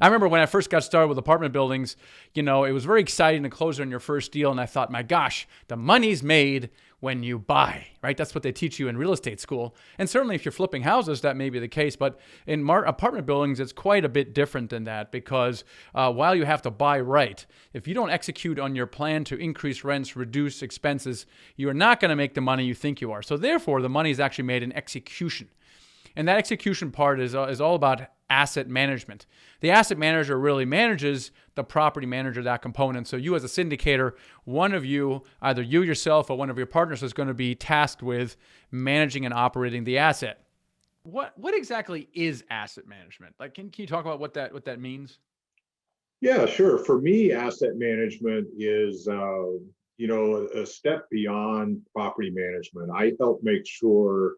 I remember when I first got started with apartment buildings, it was very exciting to close on your first deal. And I thought, my gosh, the money's made when you buy, right? That's what they teach you in real estate school. And certainly if you're flipping houses, that may be the case. But in apartment buildings, it's quite a bit different than that because while you have to buy right, if you don't execute on your plan to increase rents, reduce expenses, you are not going to make the money you think you are. So therefore, the money is actually made in execution. And that execution part is all about asset management. The asset manager really manages the property manager, that component. So you as a syndicator, one of you, either you yourself or one of your partners is going to be tasked with managing and operating the asset. What exactly is asset management? Like, can you talk about what that means? Yeah, sure. For me, asset management is, a step beyond property management. I help make sure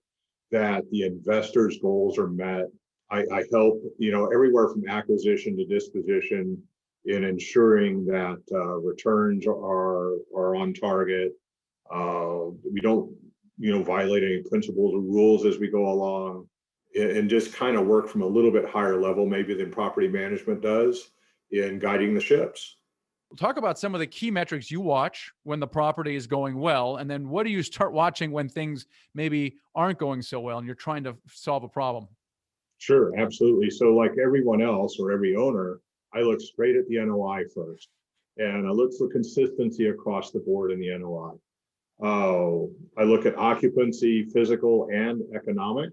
that the investor's goals are met. I help, everywhere from acquisition to disposition in ensuring that returns are on target. We don't, violate any principles or rules as we go along, and just kind of work from a little bit higher level, maybe than property management does in guiding the ships. We'll talk about some of the key metrics you watch when the property is going well, and then what do you start watching when things maybe aren't going so well and you're trying to solve a problem? Sure, absolutely. So, like everyone else or every owner, I look straight at the NOI first, and I look for consistency across the board in the NOI. I look at occupancy, physical and economic.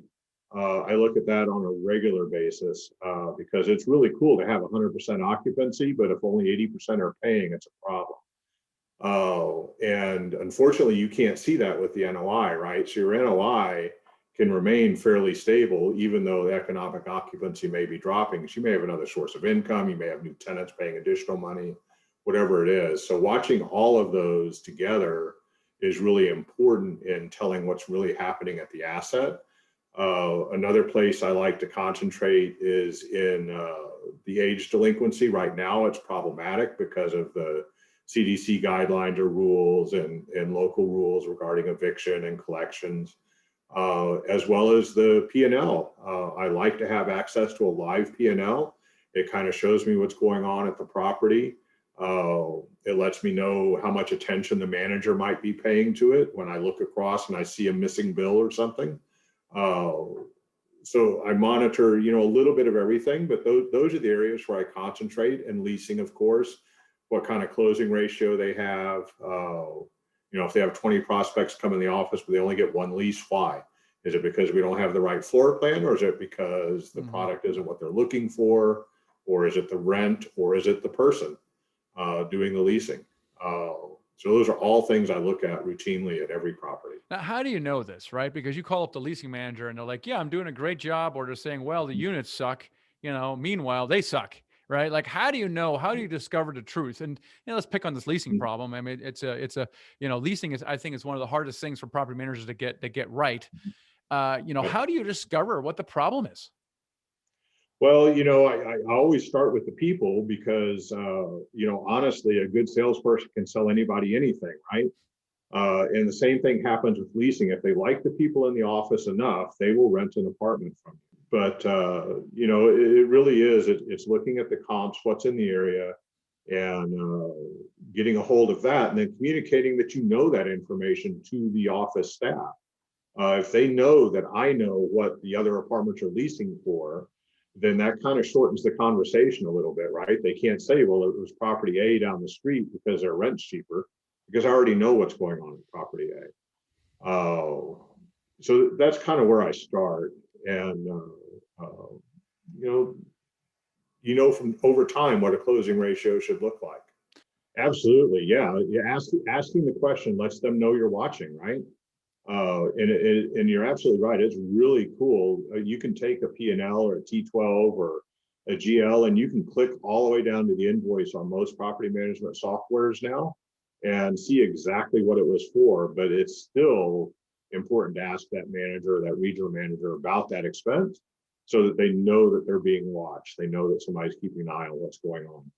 I look at that on a regular basis because it's really cool to have 100% occupancy, but if only 80% are paying, it's a problem. And unfortunately, you can't see that with the NOI, right? So your NOI can remain fairly stable, even though the economic occupancy may be dropping. So you may have another source of income, you may have new tenants paying additional money, whatever it is. So watching all of those together is really important in telling what's really happening at the asset. Another place I like to concentrate is in the age delinquency. Right now, it's problematic because of the CDC guidelines or rules and local rules regarding eviction and collections, as well as the P&L. I like to have access to a live P&L. It kind of shows me what's going on at the property. It lets me know how much attention the manager might be paying to it when I look across and I see a missing bill or something. Uh, so I monitor, a little bit of everything, but those are the areas where I concentrate. And leasing, of course, what kind of closing ratio they have. If they have 20 prospects come in the office, but they only get one lease, why? Is it because we don't have the right floor plan, or is it because the product isn't what they're looking for, or is it the rent, or is it the person doing the leasing? So those are all things I look at routinely at every property. Now, how do you know this, right? Because you call up the leasing manager and they're like, yeah, I'm doing a great job. Or they're saying, well, the units suck. Meanwhile, they suck, right? Like, how do you know? How do you discover the truth? And let's pick on this leasing problem. I mean, leasing is, I think, is one of the hardest things for property managers to get right. How do you discover what the problem is? Well, I always start with the people because, honestly, a good salesperson can sell anybody anything, right? And the same thing happens with leasing. If they like the people in the office enough, they will rent an apartment from you. But, it really is. It's looking at the comps, what's in the area, and getting a hold of that, and then communicating that you know that information to the office staff. If they know that I know what the other apartments are leasing for, then that kind of shortens the conversation a little bit, right? They can't say, well, it was property A down the street because their rent's cheaper, because I already know what's going on with property A. So that's kind of where I start. And, you know, from over time what a closing ratio should look like. Absolutely. Yeah. Asking the question lets them know you're watching, right? And you're absolutely right. It's really cool. You can take a P&L or a T12 or a GL, and you can click all the way down to the invoice on most property management softwares now and see exactly what it was for. But it's still important to ask that manager, that regional manager, about that expense so that they know that they're being watched. They know that somebody's keeping an eye on what's going on.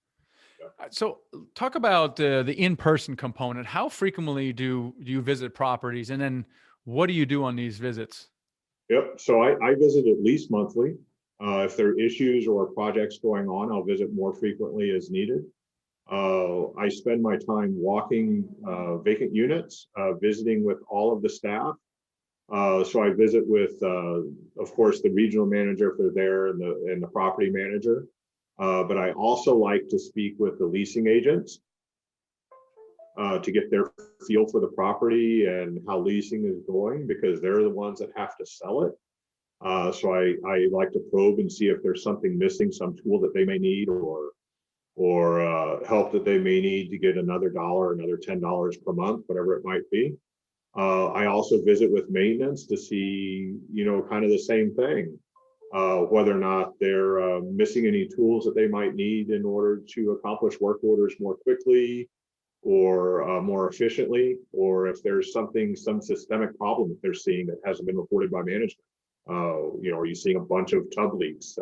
Yeah. So, talk about the in-person component. How frequently do you visit properties, and then what do you do on these visits? Yep. So I visit at least monthly. If there are issues or projects going on, I'll visit more frequently as needed. I spend my time walking vacant units, visiting with all of the staff. So I visit with, of course, the regional manager if they're there, and the property manager. But I also like to speak with the leasing agents to get their feel for the property and how leasing is going, because they're the ones that have to sell it. So I like to probe and see if there's something missing, some tool that they may need, or help that they may need to get another dollar, another $10 per month, whatever it might be. I also visit with maintenance to see, kind of the same thing, whether or not they're missing any tools that they might need in order to accomplish work orders more quickly or more efficiently, or if there's some systemic problem that they're seeing that hasn't been reported by management. Are you seeing a bunch of tub leaks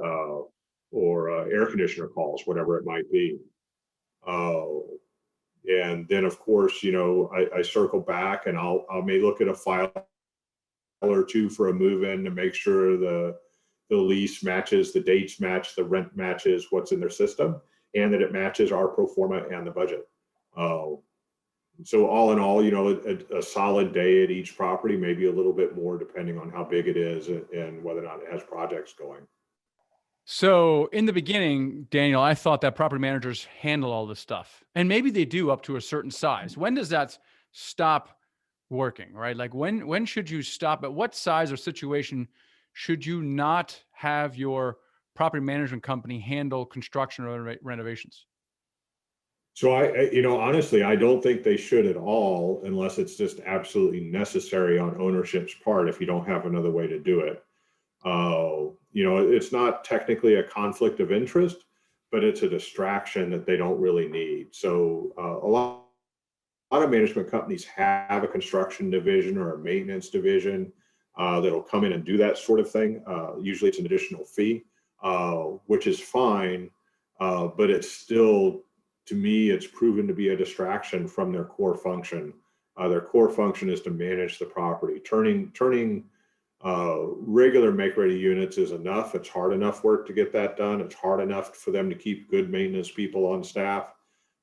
or air conditioner calls, whatever it might be? And then, of course, I circle back and I may look at a file or two for a move-in to make sure the lease matches, the dates match, the rent matches what's in their system, and that it matches our pro forma and the budget. So all in all, a solid day at each property, maybe a little bit more depending on how big it is and whether or not it has projects going. So in the beginning, Daniel, I thought that property managers handle all this stuff, and maybe they do up to a certain size. When does that stop working, right? Like when should you stop? At what size or situation should you not have your property management company handle construction or renovations? So honestly, I don't think they should at all, unless it's just absolutely necessary on ownership's part if you don't have another way to do it. It's not technically a conflict of interest, but it's a distraction that they don't really need. So a lot of management companies have a construction division or a maintenance division that'll come in and do that sort of thing. Usually it's an additional fee, which is fine, but it's still, to me, it's proven to be a distraction from their core function. Their core function is to manage the property. Turning regular make-ready units is enough. It's hard enough work to get that done. It's hard enough for them to keep good maintenance people on staff.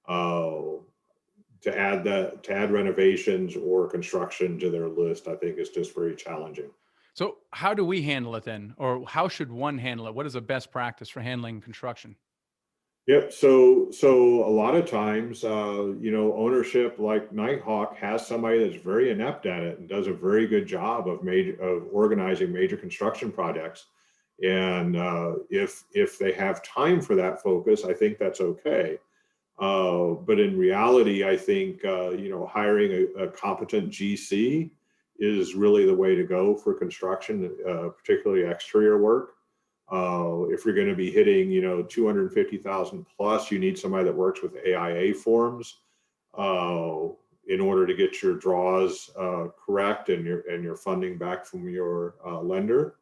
To add renovations or construction to their list, I think is just very challenging. So how do we handle it then? Or how should one handle it? What is the best practice for handling construction? Yep. So a lot of times, ownership like Nighthawk has somebody that's very inept at it and does a very good job of organizing major construction projects. And if they have time for that focus, I think that's okay. But in reality, I think hiring a competent GC is really the way to go for construction, particularly exterior work. If you're going to be hitting, 250,000 plus, you need somebody that works with AIA forms in order to get your draws correct and your funding back from your lender.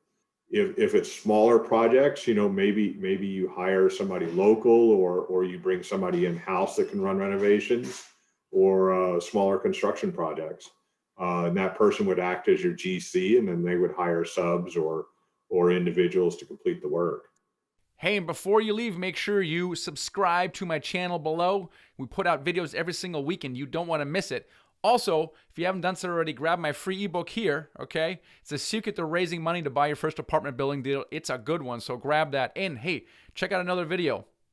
If it's smaller projects, maybe you hire somebody local or you bring somebody in-house that can run renovations or smaller construction projects. And that person would act as your GC, and then they would hire subs or individuals to complete the work. Hey, and before you leave, make sure you subscribe to my channel below. We put out videos every single week and you don't want to miss it. Also, if you haven't done so already, grab my free ebook here, okay? It's a secret to raising money to buy your first apartment building deal. It's a good one, so grab that. And hey, check out another video.